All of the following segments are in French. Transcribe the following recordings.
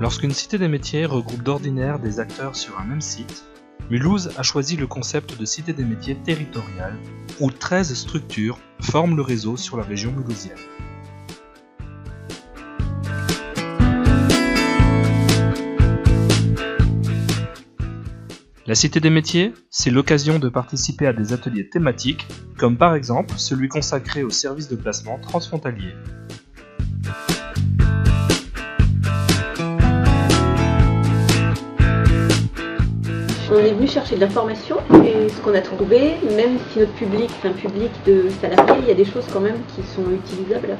Lorsqu'une cité des métiers regroupe d'ordinaire des acteurs sur un même site, Mulhouse a choisi le concept de cité des métiers territoriale, où 13 structures forment le réseau sur la région mulhousienne. La Cité des métiers, c'est l'occasion de participer à des ateliers thématiques, comme par exemple celui consacré au service de placement transfrontalier. On est venu chercher de l'information et ce qu'on a trouvé, même si notre public est un public de salariés, il y a des choses quand même qui sont utilisables.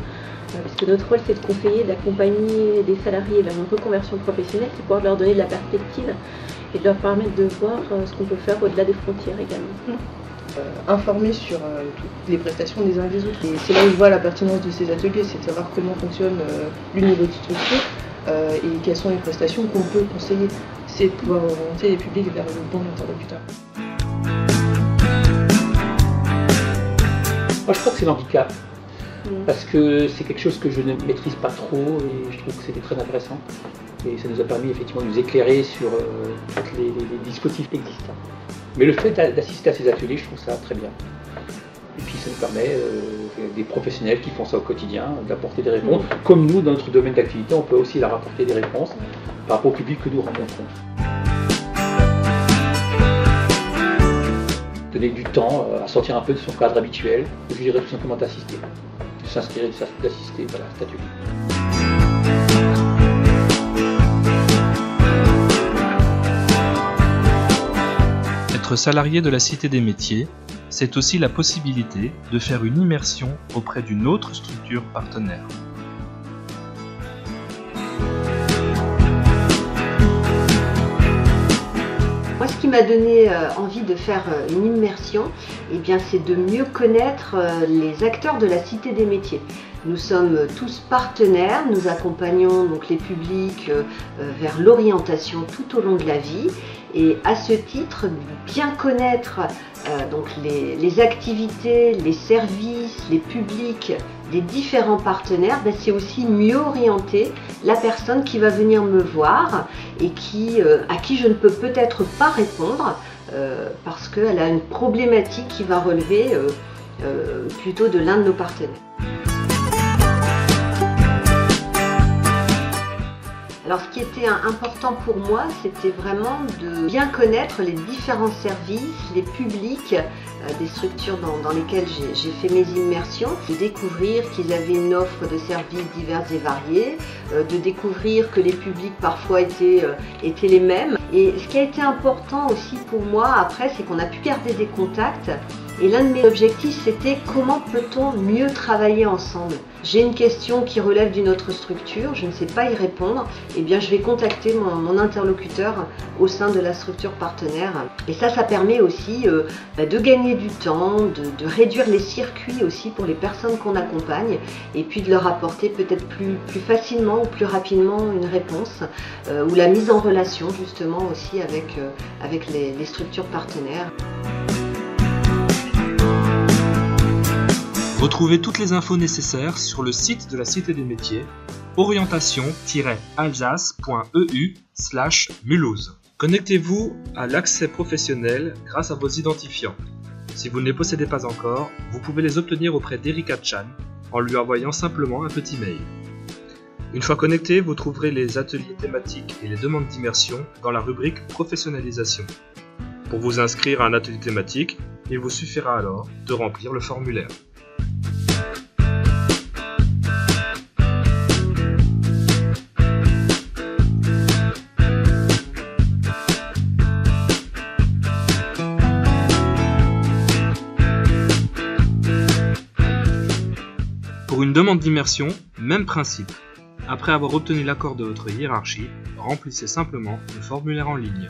Parce que notre rôle, c'est de conseiller, d'accompagner des salariés vers une reconversion professionnelle, c'est pouvoir leur donner de la perspective et de leur permettre de voir ce qu'on peut faire au-delà des frontières également. Informer sur toutes les prestations des uns et des autres. Et c'est là où je vois la pertinence de ces ateliers, c'est de savoir comment fonctionne le niveau de structure et quelles sont les prestations qu'on peut conseiller. C'est de pouvoir orienter les publics vers le bon interlocuteur. Moi je crois que c'est l'handicap. Parce que c'est quelque chose que je ne maîtrise pas trop et je trouve que c'était très intéressant. Et ça nous a permis effectivement de nous éclairer sur tous les dispositifs existants. Mais le fait d'assister à ces ateliers, je trouve ça très bien. Et puis ça nous permet, des professionnels qui font ça au quotidien, d'apporter des réponses. Comme nous, dans notre domaine d'activité, on peut aussi leur apporter des réponses par rapport au public que nous rencontrons. Donner du temps à sortir un peu de son cadre habituel, je dirais tout simplement d'assister. De s'inspirer, d'assister à cet atelier. Être salarié de la Cité des métiers, c'est aussi la possibilité de faire une immersion auprès d'une autre structure partenaire. Moi, ce qui m'a donné envie de faire une immersion, eh bien, c'est de mieux connaître les acteurs de la Cité des métiers. Nous sommes tous partenaires, nous accompagnons donc les publics vers l'orientation tout au long de la vie. Et à ce titre, bien connaître donc les activités, les services, les publics des différents partenaires, ben c'est aussi mieux orienter la personne qui va venir me voir et à qui je ne peux peut-être pas répondre parce qu'elle a une problématique qui va relever plutôt de l'un de nos partenaires. Alors ce qui était important pour moi, c'était vraiment de bien connaître les différents services, les publics des structures dans lesquelles j'ai fait mes immersions, de découvrir qu'ils avaient une offre de services divers et variés, de découvrir que les publics parfois étaient les mêmes. Et ce qui a été important aussi pour moi après, c'est qu'on a pu garder des contacts. Et l'un de mes objectifs, c'était comment peut-on mieux travailler ensemble. J'ai une question qui relève d'une autre structure, je ne sais pas y répondre, eh bien je vais contacter mon interlocuteur au sein de la structure partenaire. Et ça permet aussi de gagner du temps, de réduire les circuits aussi pour les personnes qu'on accompagne, et puis de leur apporter peut-être plus facilement ou plus rapidement une réponse, ou la mise en relation justement aussi avec les structures partenaires. Retrouvez toutes les infos nécessaires sur le site de la Cité des métiers, orientation-alsace.eu/Mulhouse. Connectez-vous à l'accès professionnel grâce à vos identifiants. Si vous ne les possédez pas encore, vous pouvez les obtenir auprès d'Erika Chan en lui envoyant simplement un petit mail. Une fois connecté, vous trouverez les ateliers thématiques et les demandes d'immersion dans la rubrique Professionnalisation. Pour vous inscrire à un atelier thématique, il vous suffira alors de remplir le formulaire. Pour une demande d'immersion, même principe. Après avoir obtenu l'accord de votre hiérarchie, remplissez simplement le formulaire en ligne.